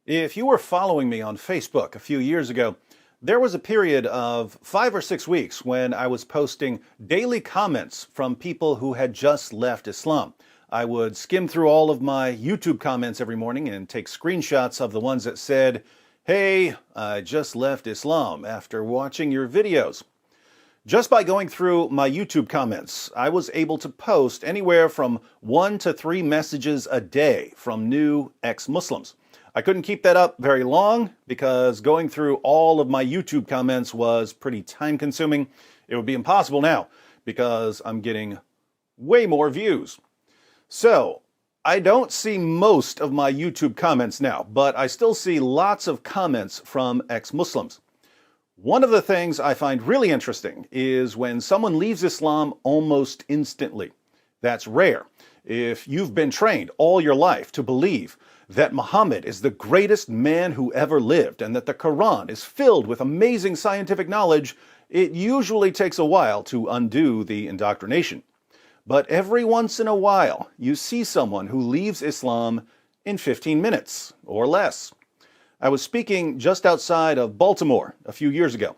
If you were following me on Facebook a few years ago, there was a period of 5 or 6 weeks when I was posting daily comments from people who had just left Islam. I would skim through all of my YouTube comments every morning and take screenshots of the ones that said, "Hey, I just left Islam after watching your videos." Just by going through my YouTube comments, I was able to post anywhere from 1 to 3 messages a day from new ex-Muslims. I couldn't keep that up very long because going through all of my YouTube comments was pretty time consuming. It would be impossible now because I'm getting way more views. So, I don't see most of my YouTube comments now, but I still see lots of comments from ex-Muslims. One of the things I find really interesting is when someone leaves Islam almost instantly. That's rare. If you've been trained all your life to believe that Muhammad is the greatest man who ever lived and that the Quran is filled with amazing scientific knowledge, it usually takes a while to undo the indoctrination. But every once in a while, you see someone who leaves Islam in 15 minutes or less. I was speaking just outside of Baltimore a few years ago.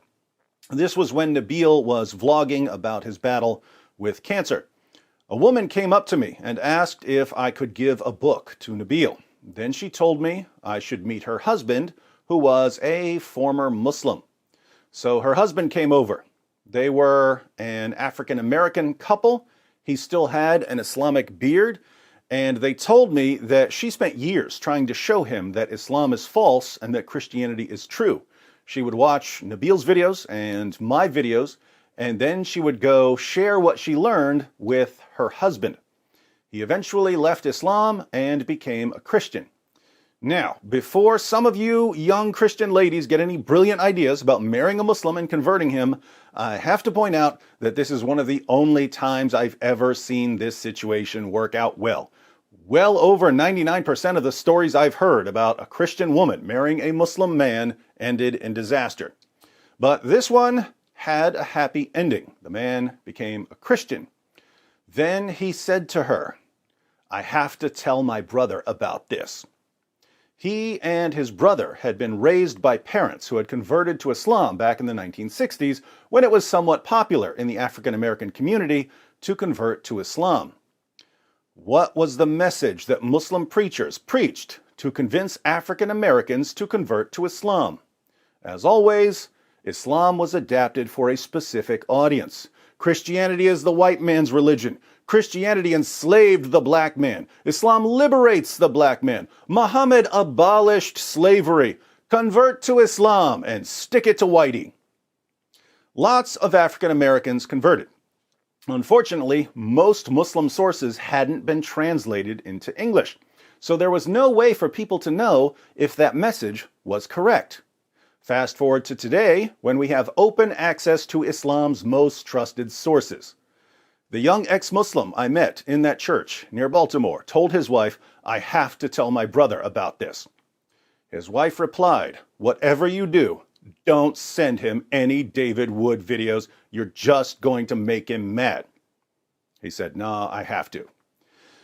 This was when Nabil was vlogging about his battle with cancer. A woman came up to me and asked if I could give a book to Nabil. Then she told me I should meet her husband, who was a former Muslim. So her husband came over. They were an African-American couple. He still had an Islamic beard. And they told me that she spent years trying to show him that Islam is false and that Christianity is true. She would watch Nabil's videos and my videos, and then she would go share what she learned with her husband. He eventually left Islam and became a Christian. Now, before some of you young Christian ladies get any brilliant ideas about marrying a Muslim and converting him, I have to point out that this is one of the only times I've ever seen this situation work out well. Well over 99% of the stories I've heard about a Christian woman marrying a Muslim man ended in disaster. But this one had a happy ending. The man became a Christian. Then he said to her, "I have to tell my brother about this." He and his brother had been raised by parents who had converted to Islam back in the 1960s when it was somewhat popular in the African American community to convert to Islam. What was the message that Muslim preachers preached to convince African Americans to convert to Islam? As always, Islam was adapted for a specific audience. Christianity is the white man's religion. Christianity enslaved the black man. Islam liberates the black man. Muhammad abolished slavery. Convert to Islam and stick it to whitey. Lots of African Americans converted. Unfortunately, most Muslim sources hadn't been translated into English, so there was no way for people to know if that message was correct. Fast forward to today, when we have open access to Islam's most trusted sources. The young ex-Muslim I met in that church near Baltimore told his wife, "I have to tell my brother about this." His wife replied, "Whatever you do, don't send him any David Wood videos. You're just going to make him mad." He said, "No, I have to."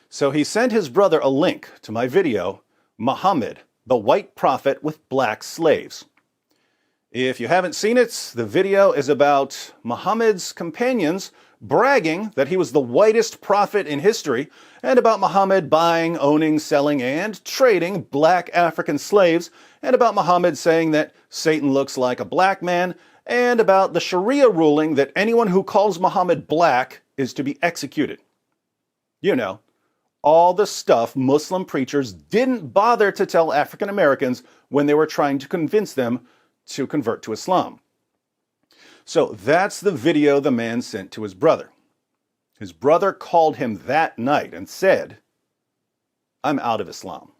So he sent his brother a link to my video, Muhammad, the White Prophet with Black Slaves. If you haven't seen it, the video is about Muhammad's companions bragging that he was the whitest prophet in history, and about Muhammad buying, owning, selling, and trading black African slaves, and about Muhammad saying that Satan looks like a black man, and about the Sharia ruling that anyone who calls Muhammad black is to be executed. You know, all the stuff Muslim preachers didn't bother to tell African Americans when they were trying to convince them to convert to Islam. So that's the video the man sent to his brother. His brother called him that night and said, "I'm out of Islam."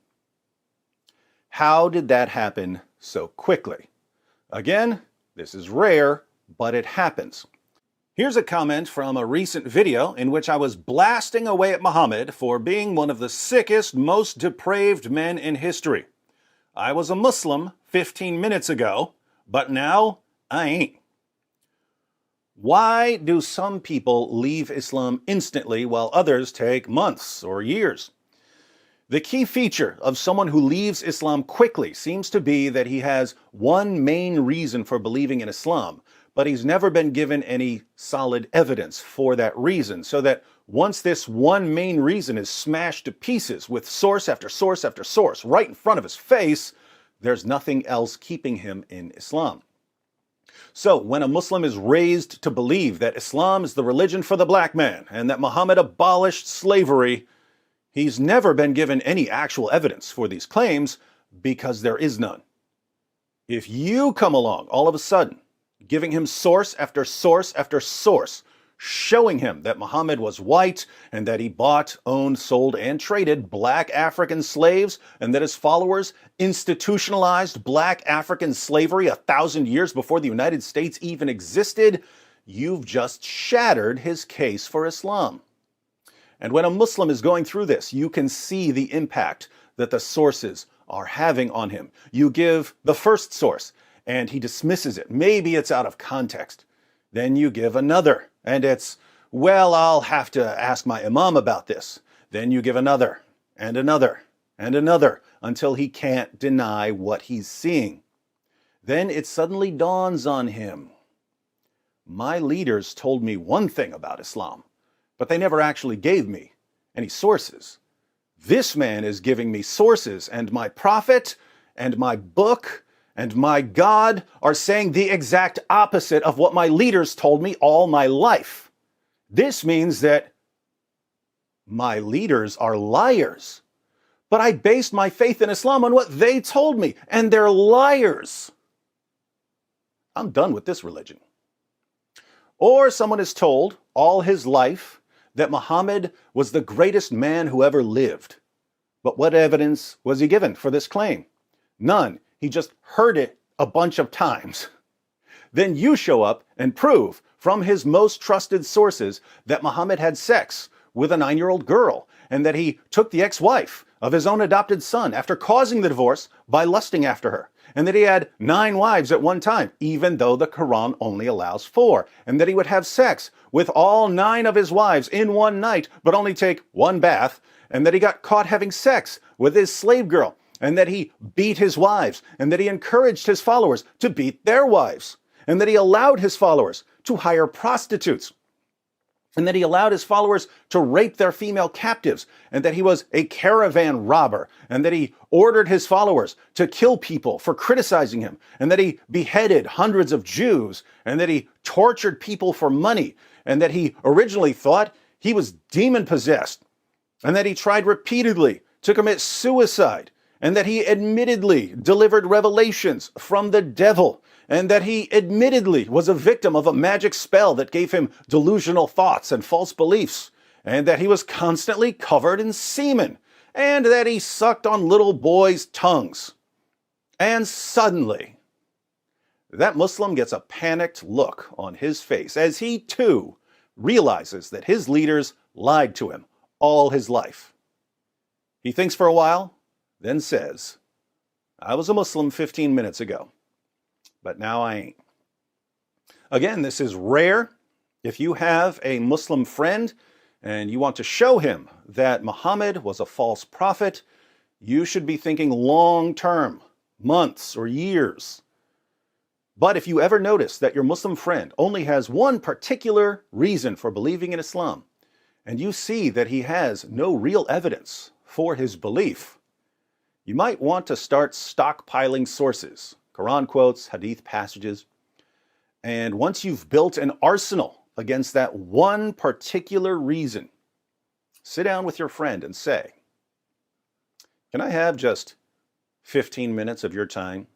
How did that happen so quickly? Again, this is rare, but it happens. Here's a comment from a recent video in which I was blasting away at Muhammad for being one of the sickest, most depraved men in history. I was a Muslim 15 minutes ago, but now I ain't. Why do some people leave Islam instantly while others take months or years? The key feature of someone who leaves Islam quickly seems to be that he has one main reason for believing in Islam, but he's never been given any solid evidence for that reason, so that once this one main reason is smashed to pieces with source after source after source right in front of his face, there's nothing else keeping him in Islam. So when a Muslim is raised to believe that Islam is the religion for the black man and that Muhammad abolished slavery, he's never been given any actual evidence for these claims because there is none. If you come along all of a sudden, giving him source after source after source, showing him that Muhammad was white and that he bought, owned, sold, and traded black African slaves, and that his followers institutionalized black African slavery 1,000 years before the United States even existed, you've just shattered his case for Islam. And when a Muslim is going through this, you can see the impact that the sources are having on him. You give the first source, and he dismisses it. Maybe it's out of context. Then you give another, and it's, well, I'll have to ask my imam about this. Then you give another, and another, and another, until he can't deny what he's seeing. Then it suddenly dawns on him. My leaders told me one thing about Islam, but they never actually gave me any sources. This man is giving me sources, and my prophet, and my book, and my God are saying the exact opposite of what my leaders told me all my life. This means that my leaders are liars. But I based my faith in Islam on what they told me, and they're liars. I'm done with this religion. Or someone is told all his life that Muhammad was the greatest man who ever lived. But what evidence was he given for this claim? None. He just heard it a bunch of times. Then you show up and prove from his most trusted sources that Muhammad had sex with a 9-year-old girl and that he took the ex-wife of his own adopted son after causing the divorce by lusting after her, and that he had 9 wives at one time, even though the Quran only allows 4, and that he would have sex with all 9 of his wives in one night, but only take 1 bath, and that he got caught having sex with his slave girl, and that he beat his wives, and that he encouraged his followers to beat their wives, and that he allowed his followers to hire prostitutes, and that he allowed his followers to rape their female captives, and that he was a caravan robber, and that he ordered his followers to kill people for criticizing him, and that he beheaded hundreds of Jews, and that he tortured people for money, and that he originally thought he was demon-possessed, and that he tried repeatedly to commit suicide, and that he admittedly delivered revelations from the devil, and that he admittedly was a victim of a magic spell that gave him delusional thoughts and false beliefs, and that he was constantly covered in semen, and that he sucked on little boys' tongues. And suddenly, that Muslim gets a panicked look on his face as he too realizes that his leaders lied to him all his life. He thinks for a while, then says, I was a Muslim 15 minutes ago, but now I ain't. Again, this is rare. If you have a Muslim friend and you want to show him that Muhammad was a false prophet, you should be thinking long term, months or years. But if you ever notice that your Muslim friend only has one particular reason for believing in Islam, and you see that he has no real evidence for his belief, you might want to start stockpiling sources, Quran quotes, hadith passages, and once you've built an arsenal against that one particular reason, sit down with your friend and say, can I have just 15 minutes of your time